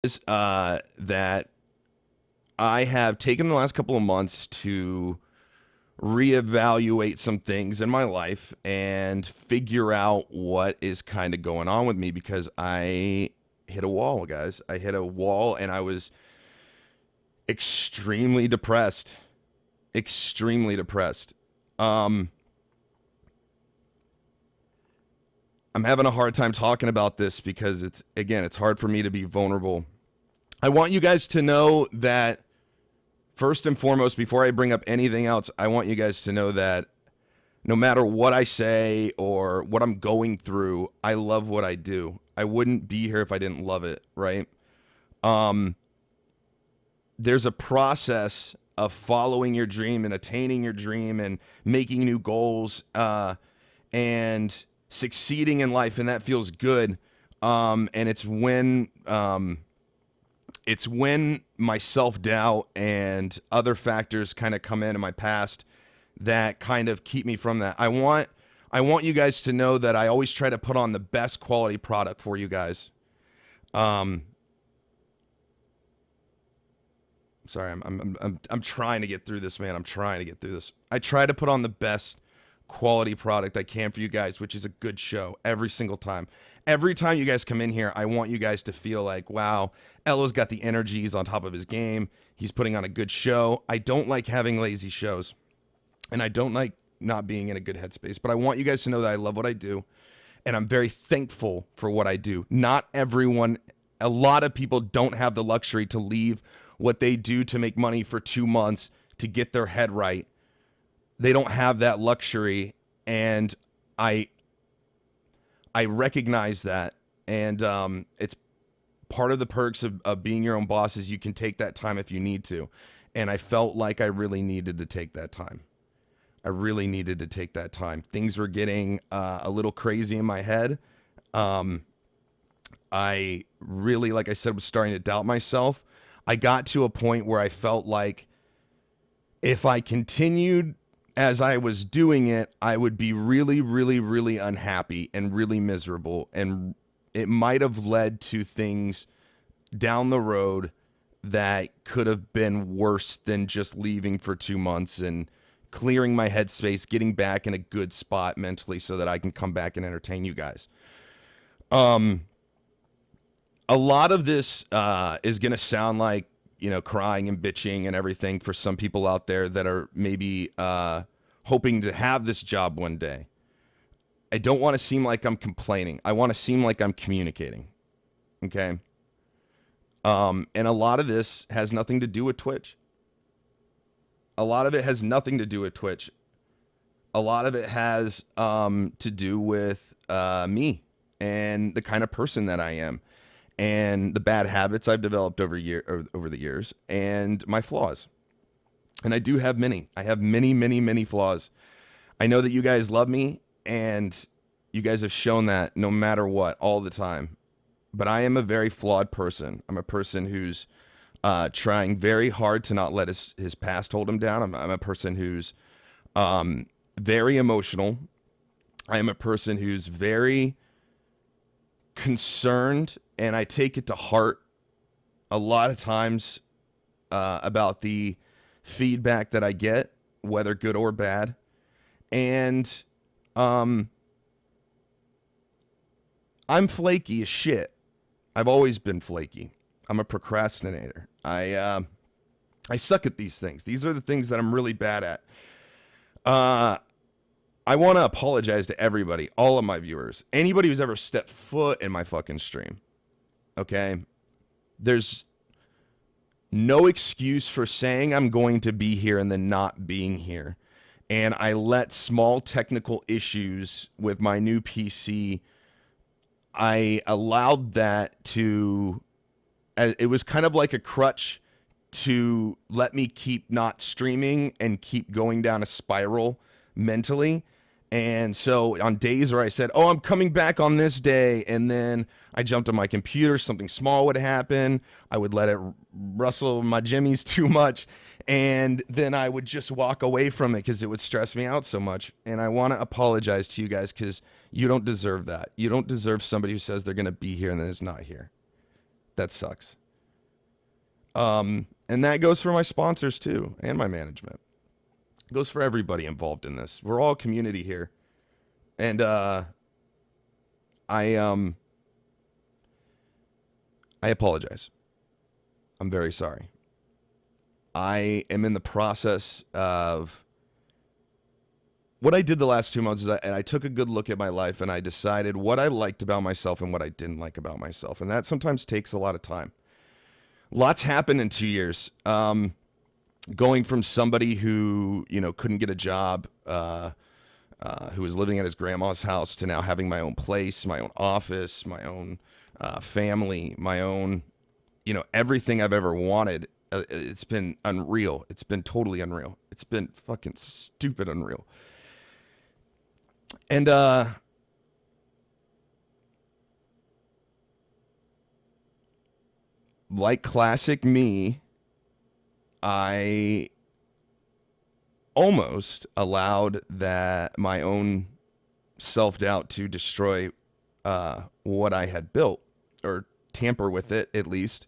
is that I have taken the last couple of months to reevaluate some things in my life and figure out what is kind of going on with me because I hit a wall, guys. I hit a wall and I was extremely depressed. Extremely depressed. I'm having a hard time talking about this because it's hard for me to be vulnerable. I want you guys to know that first and foremost, before I bring up anything else, I want you guys to know that no matter what I say or what I'm going through, I love what I do. I wouldn't be here if I didn't love it, right? There's a process of following your dream and attaining your dream and making new goals and succeeding in life, and that feels good. And it's when my self-doubt and other factors kind of come in my past that kind of keep me from that. I want you guys to know that I always try to put on the best quality product for you guys. Sorry, I'm trying to get through this, man. I'm trying to get through this. I try to put on the best quality product I can for you guys, which is a good show every single time. Every time you guys come in here, I want you guys to feel like, wow, Ello's got the energy. He's on top of his game. He's putting on a good show. I don't like having lazy shows, and I don't like not being in a good headspace, but I want you guys to know that I love what I do, and I'm very thankful for what I do. Not everyone, a lot of people don't have the luxury to leave what they do to make money for 2 months to get their head right. They don't have that luxury, and I recognize that, and it's part of the perks of being your own boss is you can take that time if you need to, and I felt like I really needed to take that time. I really needed to take that time. Things were getting a little crazy in my head. I really, like I said, was starting to doubt myself. I got to a point where I felt like if I continued as I was doing it, I would be really, really, really unhappy and really miserable. And it might have led to things down the road that could have been worse than just leaving for 2 months and clearing my headspace, getting back in a good spot mentally so that I can come back and entertain you guys. A lot of this is going to sound like, crying and bitching and everything for some people out there that are maybe hoping to have this job one day. I don't want to seem like I'm complaining. I want to seem like I'm communicating. Okay? And a lot of this has nothing to do with Twitch. A lot of it has nothing to do with Twitch. A lot of it has to do with me and the kind of person that I am, and the bad habits I've developed over the years, and my flaws. And I do have many. I have many, many, many flaws. I know that you guys love me, and you guys have shown that no matter what, all the time. But I am a very flawed person. I'm a person who's trying very hard to not let his past hold him down. I'm a person who's very emotional. I am a person who's very concerned, and I take it to heart a lot of times about the feedback that I get, whether good or bad. And I'm flaky as shit. I've always been flaky. I'm a procrastinator. I suck at these things. These are the things that I'm really bad at. I want to apologize to everybody, all of my viewers, anybody who's ever stepped foot in my fucking stream. Okay? There's no excuse for saying I'm going to be here and then not being here. And I let small technical issues with my new PC, I allowed that to, it was kind of like a crutch to let me keep not streaming and keep going down a spiral mentally. And so on days where I said, oh, I'm coming back on this day, and then I jumped on my computer, something small would happen. I would let it rustle my jimmies too much, and then I would just walk away from it because it would stress me out so much. And I want to apologize to you guys because you don't deserve that. You don't deserve somebody who says they're going to be here and then is not here. That sucks. And that goes for my sponsors too, and my management. It goes for everybody involved in this. We're all a community here. And I apologize. I'm very sorry. I am in the process of what I did the last 2 months and I took a good look at my life and I decided what I liked about myself and what I didn't like about myself. And that sometimes takes a lot of time. Lots happened in 2 years. Going from somebody who, couldn't get a job, who was living at his grandma's house, to now having my own place, my own office, my own family, my own, everything I've ever wanted. It's been unreal. It's been totally unreal. It's been fucking stupid unreal. And like classic me, I almost allowed that my own self-doubt to destroy what I had built, or tamper with it at least.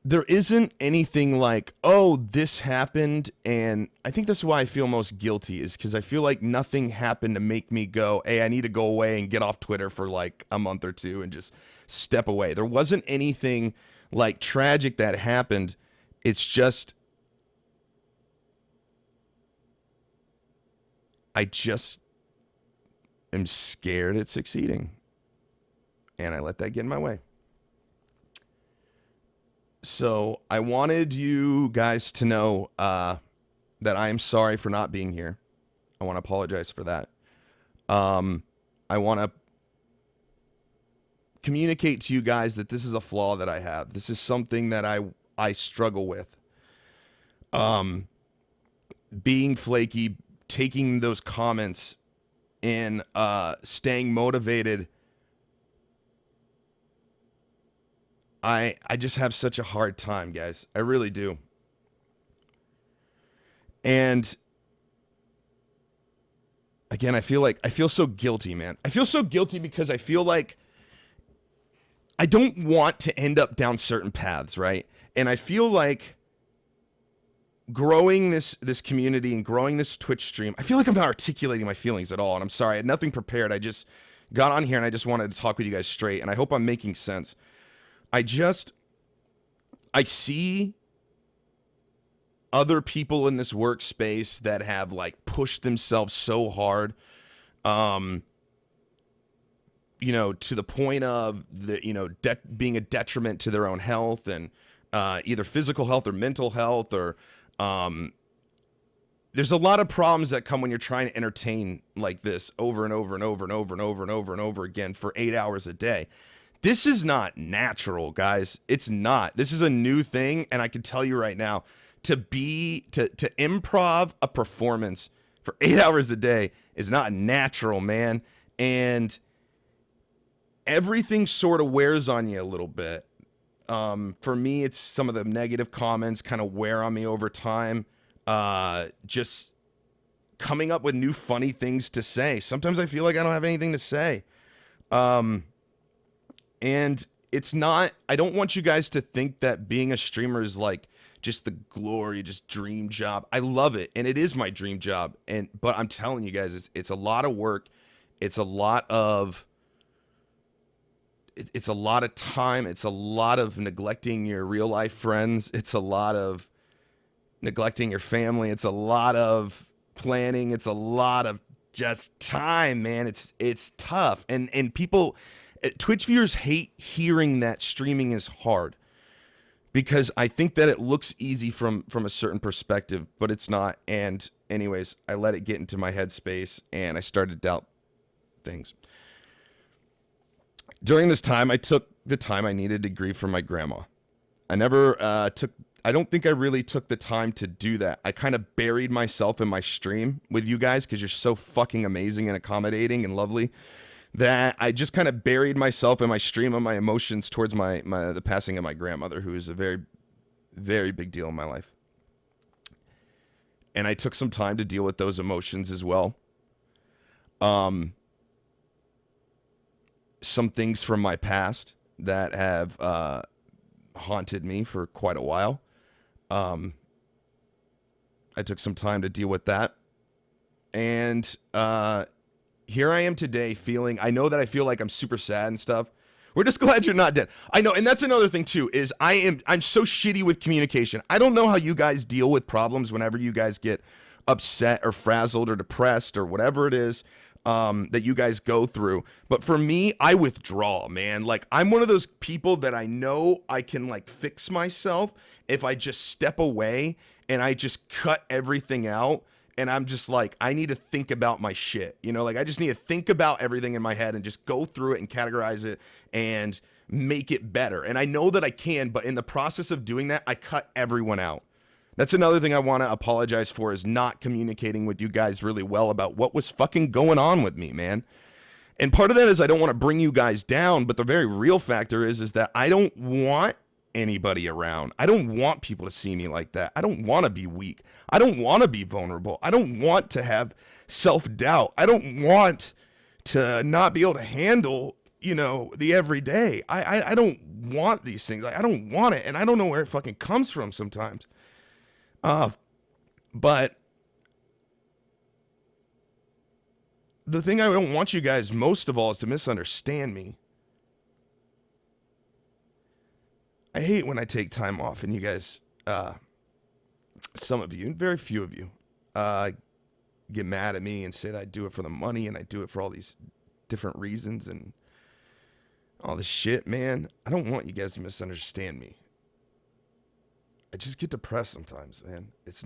There isn't anything like, oh, this happened, and I think that's why I feel most guilty, is because I feel like nothing happened to make me go, hey, I need to go away and get off Twitter for like a month or two and just step away. There wasn't anything like tragic that happened. It's just, I just am scared at succeeding, and I let that get in my way. So I wanted you guys to know that I am sorry for not being here. I want to apologize for that. I want to communicate to you guys that this is a flaw that I have. This is something that I struggle with. Being flaky, taking those comments, and staying motivated. I just have such a hard time, guys. I really do. And again, I feel so guilty, man. I feel so guilty because I feel like I don't want to end up down certain paths, right? And I feel like growing this community and growing this Twitch stream, I feel like I'm not articulating my feelings at all. And I'm sorry, I had nothing prepared. I just got on here and I just wanted to talk with you guys straight. And I hope I'm making sense. I see other people in this workspace that have like pushed themselves so hard, to the point of being a detriment to their own health, and either physical health or mental health, or there's a lot of problems that come when you're trying to entertain like this over and over and over and over and over and over and over again for 8 hours a day. This is not natural, guys. It's not. This is a new thing, and I can tell you right now, to improv a performance for 8 hours a day is not natural, man. And everything sort of wears on you a little bit. For me, it's some of the negative comments kind of wear on me over time. Just coming up with new funny things to say. Sometimes I feel like I don't have anything to say. And it's not, I don't want you guys to think that being a streamer is like just the glory, just dream job. I love it, and it is my dream job. But I'm telling you guys, it's a lot of work. It's a lot of time. It's a lot of neglecting your real life friends. It's a lot of neglecting your family. It's a lot of planning. It's a lot of just time, man. It's tough. And people, Twitch viewers hate hearing that streaming is hard, because I think that it looks easy from a certain perspective, but it's not. And anyways, I let it get into my headspace and I started to doubt things. During this time, I took the time I needed to grieve for my grandma. I don't think I really took the time to do that. I kind of buried myself in my stream with you guys because you're so fucking amazing and accommodating and lovely, that I just kind of buried myself in my stream of my emotions towards the passing of my grandmother, who is a very, very big deal in my life. And I took some time to deal with those emotions as well. Some things from my past that have haunted me for quite a while. I took some time to deal with that. And here I am today I know that I feel like I'm super sad and stuff. We're just glad you're not dead. I know, and that's another thing too, is I'm so shitty with communication. I don't know how you guys deal with problems whenever you guys get upset or frazzled or depressed or whatever it is that you guys go through. But for me, I withdraw, man. Like, I'm one of those people that I know I can like fix myself if I just step away and I just cut everything out. And I'm just like, I need to think about my shit. You know, like I just need to think about everything in my head and just go through it and categorize it and make it better. And I know that I can, but in the process of doing that, I cut everyone out. That's another thing I want to apologize for, is not communicating with you guys really well about what was fucking going on with me, man. And part of that is I don't want to bring you guys down, but the very real factor is that I don't want anybody around. I don't want people to see me like that. I don't want to be weak. I don't want to be vulnerable. I don't want to have self-doubt. I don't want to not be able to handle, you know, the everyday. I don't want these things. Like, I don't want it, and I don't know where it fucking comes from sometimes. But the thing I don't want you guys most of all is to misunderstand me. I hate when I take time off and you guys, some of you, very few of you, get mad at me and say that I do it for the money and I do it for all these different reasons and all this shit, man. I don't want you guys to misunderstand me. I just get depressed sometimes, man. That's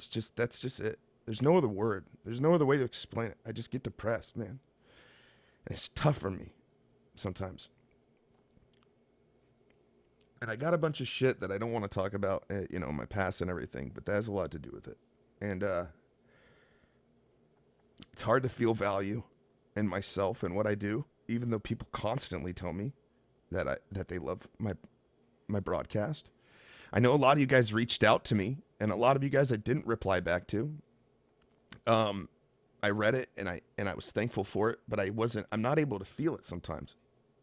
just it. There's no other word. There's no other way to explain it. I just get depressed, man. And it's tough for me sometimes. And I got a bunch of shit that I don't want to talk about, you know, my past and everything, but that has a lot to do with it. And it's hard to feel value in myself and what I do, even though people constantly tell me that they love my broadcast. I know a lot of you guys reached out to me, and a lot of you guys I didn't reply back to. I read it and I was thankful for it, but I'm not able to feel it sometimes.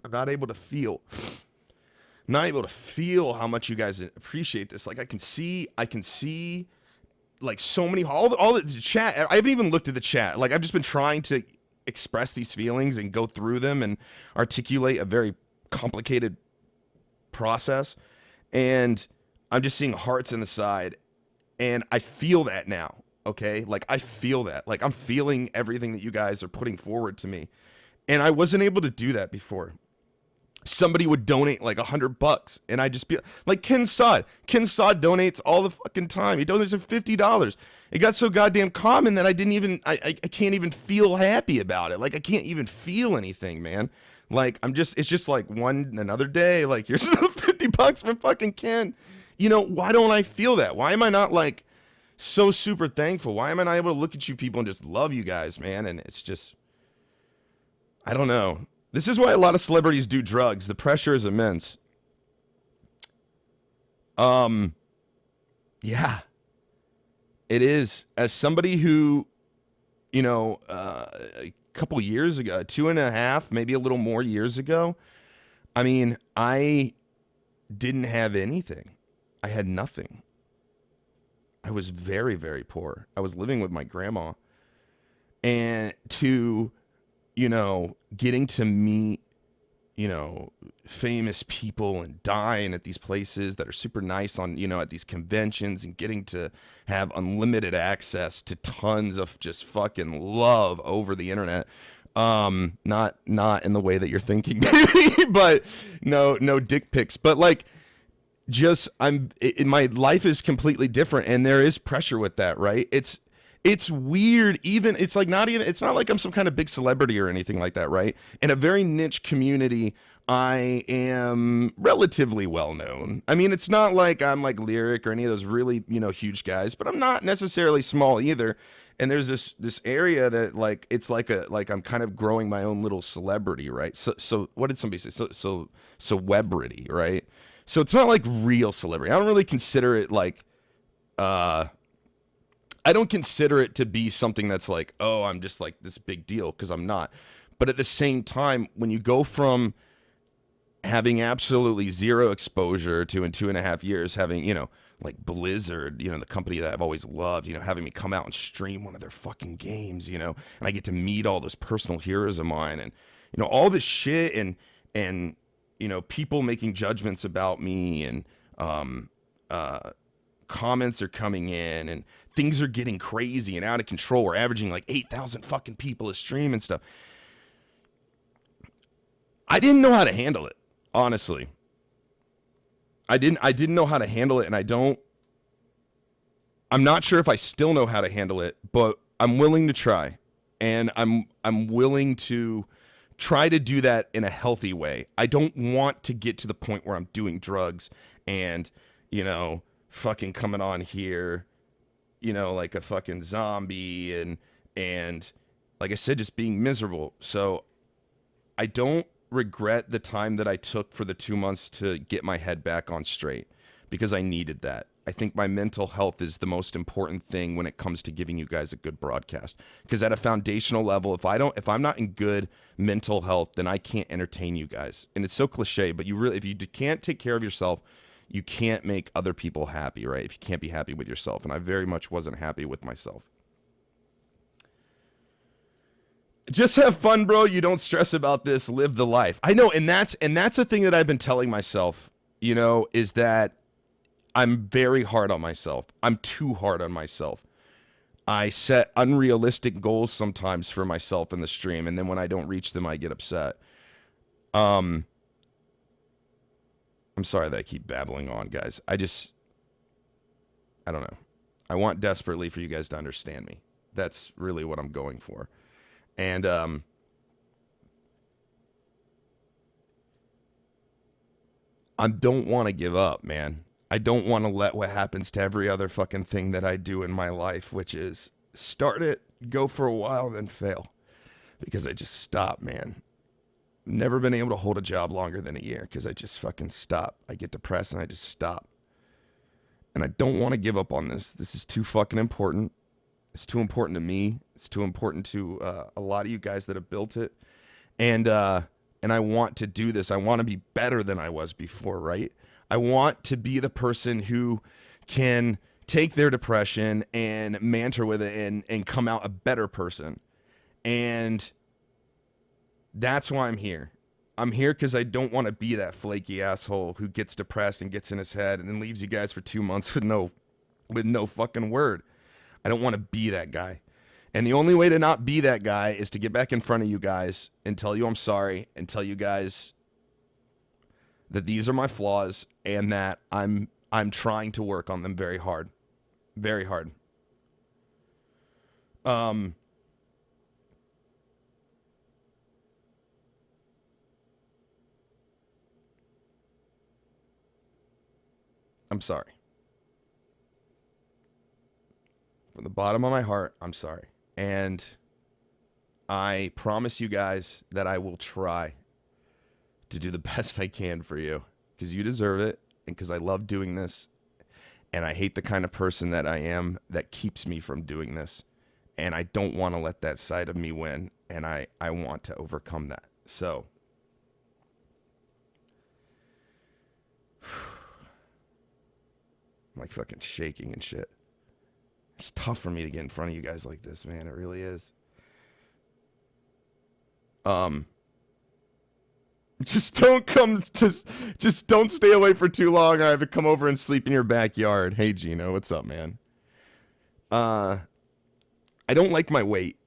I'm not able to feel how much you guys appreciate this. Like I can see like so many, all the chat. I haven't even looked at the chat. Like I've just been trying to express these feelings and go through them and articulate a very complicated process. And I'm just seeing hearts in the side, and I feel that now. Okay. Like I feel that, like I'm feeling everything that you guys are putting forward to me. And I wasn't able to do that before. Somebody would donate like $100 and I just be like Ken Sod donates all the fucking time. He donates $50. It got so goddamn common that I can't even feel happy about it. Like I can't even feel anything, man. Like it's just like another day. Like here's $50 from fucking Ken. You know, why don't I feel that? Why am I not like so super thankful? Why am I not able to look at you people and just love you guys, man? And it's just, I don't know. This is why a lot of celebrities do drugs. The pressure is immense. Yeah, it is. As somebody who, you know, a couple years ago, 2.5, maybe a little more years ago, I mean, I didn't have anything. I had nothing. I was very, very poor. I was living with my grandma. And you know, getting to meet, you know, famous people and dine at these places that are super nice on, you know, at these conventions, and getting to have unlimited access to tons of just fucking love over the internet. Not in the way that you're thinking, maybe, but no dick pics, but like, just my life is completely different, and there is pressure with that, right? It's weird. It's not like I'm some kind of big celebrity or anything like that, right? In a very niche community, I am relatively well known. I mean, it's not like I'm like Lyric or any of those really, you know, huge guys, but I'm not necessarily small either. And there's this area that like it's like I'm kind of growing my own little celebrity, right? So what did somebody say? So celebrity, right? So it's not like real celebrity. I don't really consider it like I don't consider it to be something that's like, oh, I'm just like this big deal, because I'm not. But at the same time, when you go from having absolutely zero exposure to in 2.5 years, having, like Blizzard, the company that I've always loved, having me come out and stream one of their fucking games, and I get to meet all those personal heroes of mine and, all this shit and, people making judgments about me and, comments are coming in and things are getting crazy and out of control. We're averaging like 8,000 fucking people a stream and stuff. I didn't know how to handle it, honestly. I didn't know how to handle it, and I'm not sure if I still know how to handle it, but I'm willing to try. And I'm willing to try to do that in a healthy way. I don't want to get to the point where I'm doing drugs and, fucking coming on here, like a fucking zombie and like I said, just being miserable. So I don't regret the time that I took for the 2 months to get my head back on straight because I needed that. I think my mental health is the most important thing when it comes to giving you guys a good broadcast. Because at a foundational level, if I'm not in good mental health, then I can't entertain you guys. And it's so cliche, but if you can't take care of yourself, you can't make other people happy, right? If you can't be happy with yourself. And I very much wasn't happy with myself. Just have fun, bro. You don't stress about this. Live the life. I know, and that's the thing that I've been telling myself, is that I'm very hard on myself. I'm too hard on myself. I set unrealistic goals sometimes for myself in the stream, and then when I don't reach them, I get upset. I'm sorry that I keep babbling on, guys. I don't know. I want desperately for you guys to understand me. That's really what I'm going for. And I don't want to give up, man. I don't want to let what happens to every other fucking thing that I do in my life, which is start it, go for a while, then fail. Because I just stop, man. Never been able to hold a job longer than a year because I just fucking stop. I get depressed and I just stop. And I don't want to give up on this. This is too fucking important. It's too important to me. It's too important to a lot of you guys that have built it. And I want to do this. I want to be better than I was before, right? I want to be the person who can take their depression and manter with it and come out a better person. And that's why I'm here. I'm here because I don't want to be that flaky asshole who gets depressed and gets in his head and then leaves you guys for 2 months with no fucking word. I don't want to be that guy. And the only way to not be that guy is to get back in front of you guys and tell you I'm sorry and tell you guys that these are my flaws and that I'm trying to work on them very hard. Very hard. I'm sorry. From the bottom of my heart, I'm sorry. And I promise you guys that I will try to do the best I can for you because you deserve it and because I love doing this. And I hate the kind of person that I am that keeps me from doing this. And I don't want to let that side of me win. And I want to overcome that. So I'm like fucking shaking and shit. It's tough for me to get in front of you guys like this, man. It really is. Just don't stay away for too long. I have to come over and sleep in your backyard. Hey, Gino, what's up, man? I don't like my weight.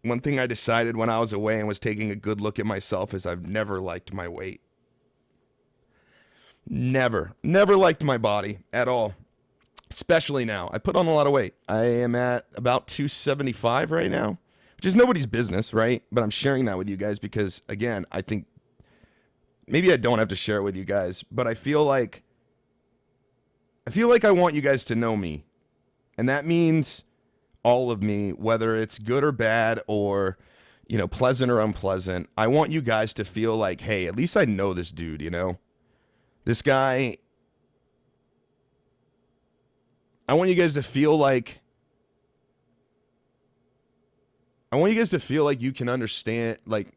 One thing I decided when I was away and was taking a good look at myself is I've never liked my weight. Never liked my body at all. Especially now. I put on a lot of weight. I am at about 275 right now, which is nobody's business, right? But I'm sharing that with you guys because, again, I think maybe I don't have to share it with you guys, but I feel like I want you guys to know me. And that means all of me, whether it's good or bad or, pleasant or unpleasant. I want you guys to feel like, hey, at least I know this dude, This guy, I want you guys to feel like you can understand, like,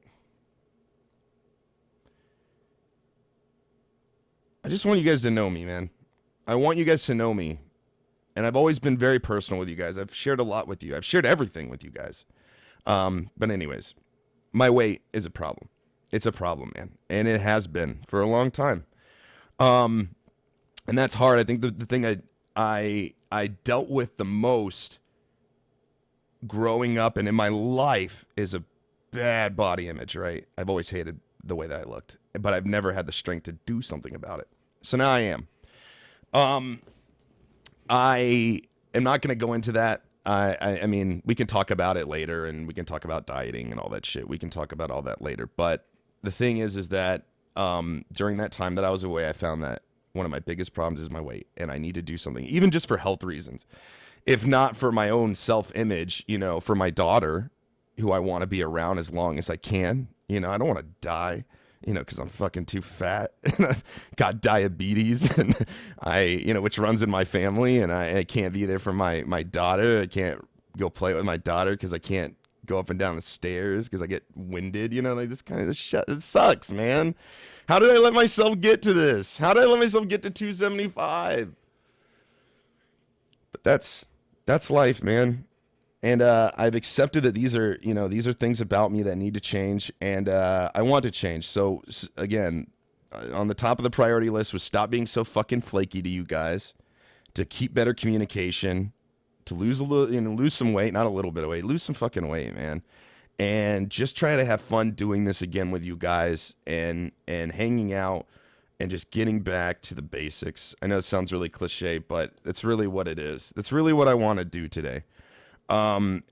I just want you guys to know me, man. I want you guys to know me. And I've always been very personal with you guys. I've shared a lot with you. I've shared everything with you guys. But anyways, my weight is a problem. It's a problem, man. And it has been for a long time. And that's hard. I think the thing I dealt with the most growing up and in my life is a bad body image, right? I've always hated the way that I looked, but I've never had the strength to do something about it. So now I am. I am not going to go into that. I mean, we can talk about it later, and we can talk about dieting and all that shit. We can talk about all that later. But the thing is that during that time that I was away, I found that one of my biggest problems is my weight, and I need to do something, even just for health reasons. If not for my own self-image, you know, for my daughter, who I want to be around as long as I can. You know, I don't want to die, you know, because I'm fucking too fat. And I've got diabetes, and which runs in my family, and I can't be there for my daughter. I can't go play with my daughter because I can't go up and down the stairs because I get winded. You know, like this shit. It sucks, man. How did I let myself get to this? How did I let myself get to 275? But that's life, man. And I've accepted that these are things about me that need to change, and I want to change. So again, on the top of the priority list was stop being so fucking flaky to you guys, to keep better communication, to lose lose some weight, not a little bit of weight, lose some fucking weight, man, and just try to have fun doing this again with you guys and hanging out and just getting back to the basics. I know it sounds really cliche, but it's really what it is. That's really what I want to do today. And